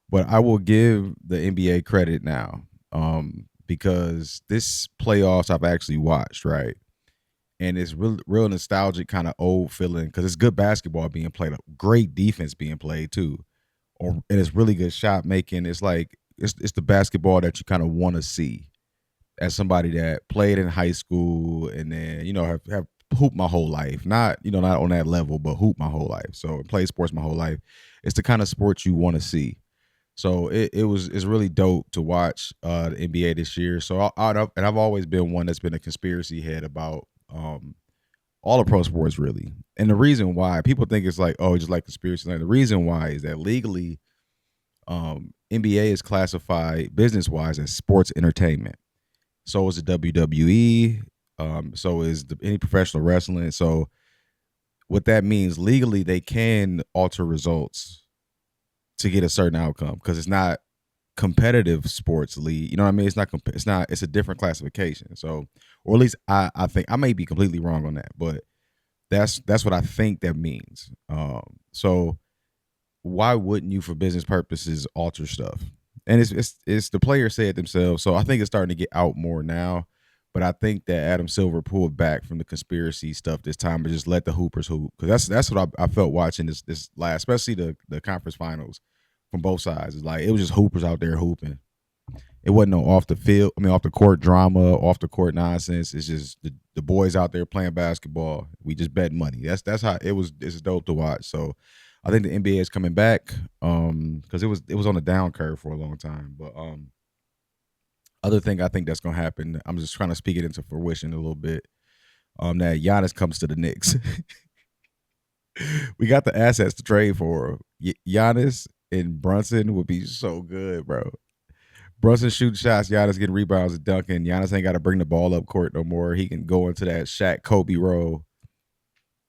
But I will give the NBA credit now, because this playoffs I've actually watched, right? And it's real nostalgic, kind of old feeling because it's good basketball being played, great defense being played too, and it's really good shot making. It's like it's the basketball that you kind of want to see as somebody that played in high school and then have hooped my whole life. Not not on that level, but hooped my whole life. So played sports my whole life. It's the kind of sport you want to see. So it's really dope to watch the NBA this year. So and I've always been one that's been a conspiracy head about all of pro sports really. And the reason why people think it's like, oh, just like conspiracy, like the reason why is that legally, NBA is classified business wise as sports entertainment. So is the WWE. So is any professional wrestling. So what that means legally, they can alter results to get a certain outcome because it's not competitive sports league. You know what I mean? It's not. It's not. It's a different classification. So, or at least I think I may be completely wrong on that, but that's what I think that means. So why wouldn't you, for business purposes, alter stuff? And it's the players say it themselves. So I think it's starting to get out more now. But I think that Adam Silver pulled back from the conspiracy stuff this time and just let the hoopers hoop, because that's what I felt watching this last, especially the conference finals from both sides. It's like it was just hoopers out there hooping. It wasn't no off the field, I mean off the court drama, off the court nonsense. It's just the boys out there playing basketball. We just bet money. That's how it was. It's dope to watch. So I think the NBA is coming back, because it was on a down curve for a long time. But other thing I think that's gonna happen, I'm just trying to speak it into fruition a little bit. That Giannis comes to the Knicks. We got the assets to trade for Giannis and Brunson would be so good, bro. Brunson shooting shots, Giannis getting rebounds and dunking. Giannis ain't got to bring the ball up court no more. He can go into that Shaq Kobe role.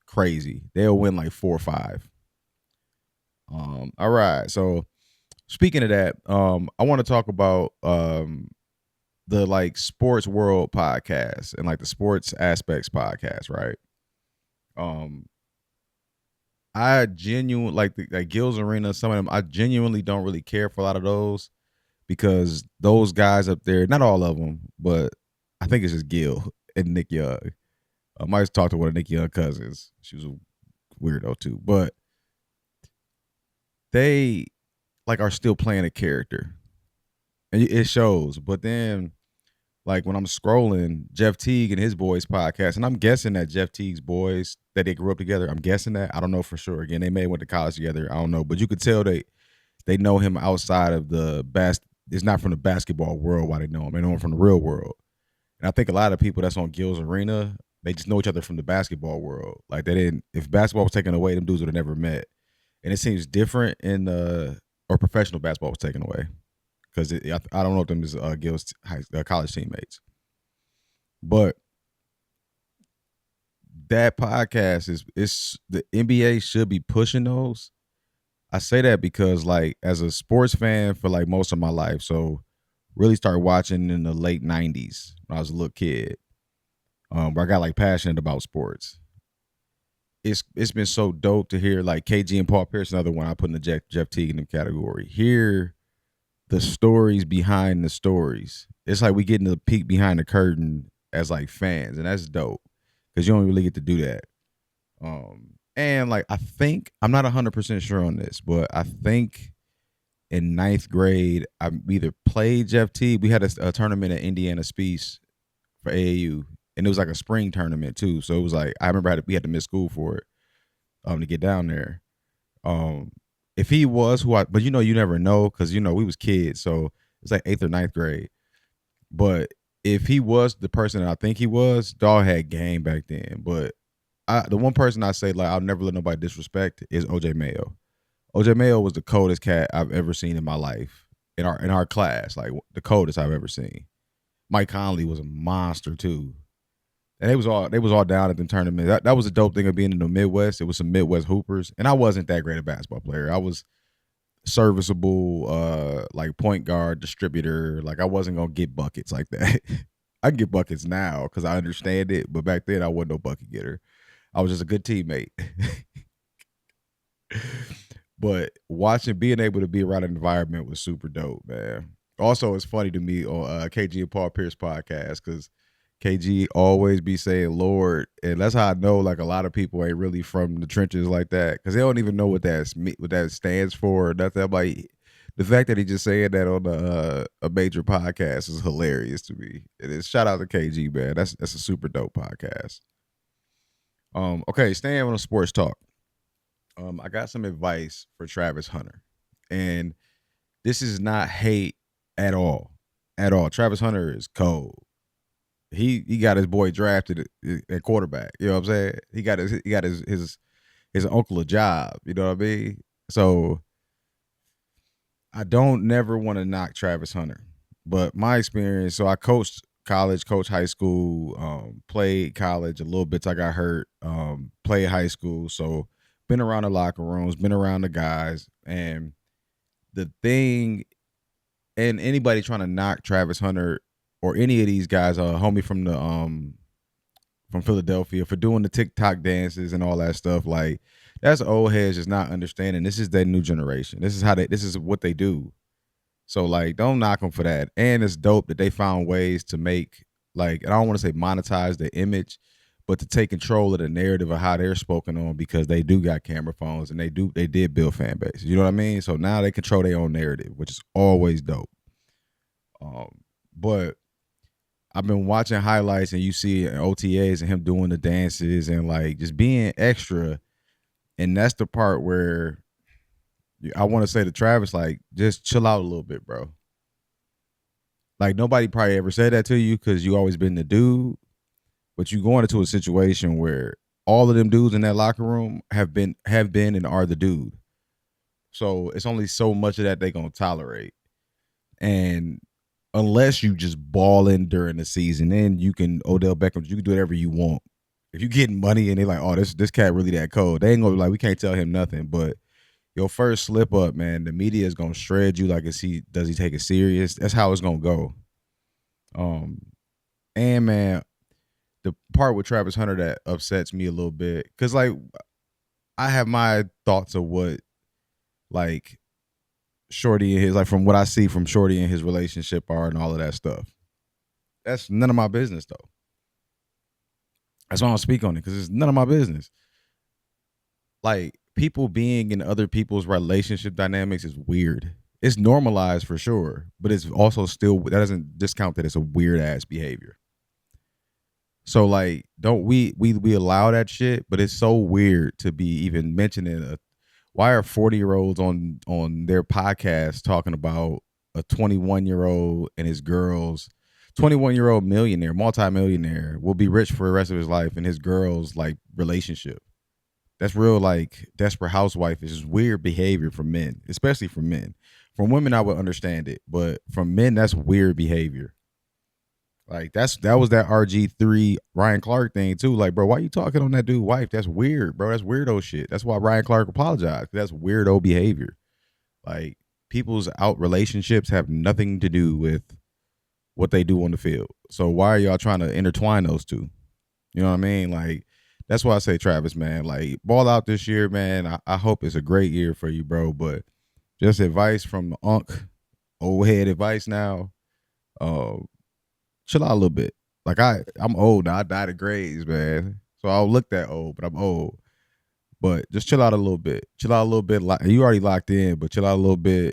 Crazy. They'll win like 4 or 5. All right. So speaking of that, I want to talk about the like sports world podcast and like the sports aspects podcast, right? Um, I genuinely like like Gills Arena. Some of them I genuinely don't really care for a lot of those because those guys up there, not all of them, but I think it's just Gil and Nick Young. I might have talked to one of Nick Young cousins. She was a weirdo too, but they like are still playing a character, and it shows. But then, like when I'm scrolling Jeff Teague and his boys podcast, and I'm guessing that Jeff Teague's boys that they grew up together. I'm guessing that. I don't know for sure. Again, they may have went to college together. I don't know, but you could tell they know him outside of the It's not from the basketball world why they know him. They know him from the real world. And I think a lot of people that's on Gil's Arena, they just know each other from the basketball world. Like they didn't. If basketball was taken away, them dudes would have never met. And it seems different in or professional basketball was taken away because I don't know if them is Gil's college teammates, but that podcast is the NBA should be pushing those. I say that because like as a sports fan for like most of my life, so really started watching in the late '90s when I was a little kid, where I got like passionate about sports. It's been so dope to hear like KG and Paul Pierce, another one I put in the Jeff Teague in the category. Hear the stories behind the stories. It's like we getting the peek behind the curtain as like fans, and that's dope because you don't really get to do that. And like I think I'm not 100% sure on this, but I think in ninth grade I either played Jeff Teague. We had a tournament at Indiana Speech for AAU, and it was like a spring tournament too. So it was like I remember we had to miss school for it to get down there. Um, if he was but you never know because we was kids, so it's like eighth or ninth grade. But if he was the person that I think he was, dog had game back then. But the one person I say like I'll never let nobody disrespect is OJ Mayo. OJ Mayo was the coldest cat I've ever seen in my life in our class, like the coldest I've ever seen. Mike Conley was a monster too. And they was all down at the tournament. That was a dope thing of being in the Midwest. It was some Midwest hoopers, and I wasn't that great a basketball player. I was serviceable, like point guard, distributor. Like I wasn't gonna get buckets like that. I can get buckets now because I understand it, but back then I wasn't no bucket getter. I was just a good teammate. But being able to be around an environment was super dope, man. Also, it's funny to me on KG and Paul Pierce podcast because KG always be saying Lord, and that's how I know like a lot of people ain't really from the trenches like that because they don't even know what that stands for. Or nothing. I'm like, the fact that he just saying that on a major podcast is hilarious to me. It is. Shout out to KG, man. That's a super dope podcast. Okay, staying on sports talk. I got some advice for Travis Hunter, and this is not hate at all, at all. Travis Hunter is cold. He got his boy drafted at quarterback. You know what I'm saying? He got his uncle a job. You know what I mean? So I don't never want to knock Travis Hunter, but my experience. So I coached college, coached high school, played college a little bit. I got hurt. Played high school, so been around the locker rooms, been around the guys, and the thing. And anybody trying to knock Travis Hunter or any of these guys, homie from Philadelphia for doing the TikTok dances and all that stuff, like that's old heads just not understanding. This is their new generation. This is what they do. So like, don't knock them for that. And it's dope that they found ways to make like, and I don't want to say monetize the image, but to take control of the narrative of how they're spoken on because they do got camera phones and they did build fan base. You know what I mean? So now they control their own narrative, which is always dope. But I've been watching highlights and you see OTAs and him doing the dances and like just being extra. And that's the part where I want to say to Travis, like, just chill out a little bit, bro. Like nobody probably ever said that to you because you always been the dude, but you going into a situation where all of them dudes in that locker room have been and are the dude. So it's only so much of that they gonna tolerate. And unless you just balling during the season, then you can Odell Beckham, you can do whatever you want. If you getting money and they like, oh, this cat really that cold, they ain't gonna be like, we can't tell him nothing. But your first slip up, man, the media is gonna shred you like does he take it serious? That's how it's gonna go. And man, the part with Travis Hunter that upsets me a little bit, because like I have my thoughts of what like Shorty and his like from what I see from Shorty and his relationship are and all of that stuff. That's none of my business though. That's why I don't speak on it because it's none of my business. Like people being in other people's relationship dynamics is weird. It's normalized for sure, but it's also still that doesn't discount that it's a weird ass behavior. So like, don't we allow that shit? But it's so weird to be even mentioning why are 40-year-olds on their podcast talking about a 21-year-old and his girls, 21-year-old millionaire, multimillionaire will be rich for the rest of his life and his girls like relationship. That's real like desperate housewife is just weird behavior from men, especially from men. From women I would understand it, but from men that's weird behavior. Like that was that RG3 Ryan Clark thing too. Like, bro, why you talking on that dude's wife? That's weird, bro. That's weirdo shit. That's why Ryan Clark apologized. That's weirdo behavior. Like people's out relationships have nothing to do with what they do on the field. So why are y'all trying to intertwine those two? You know what I mean? Like that's why I say Travis, man. Like ball out this year, man. I hope it's a great year for you, bro. But just advice from Unc, old head advice now. Chill out a little bit. Like I'm old now. I died of grades, man. So I don't look that old, but I'm old. But just chill out a little bit. Chill out a little bit. You already locked in, but chill out a little bit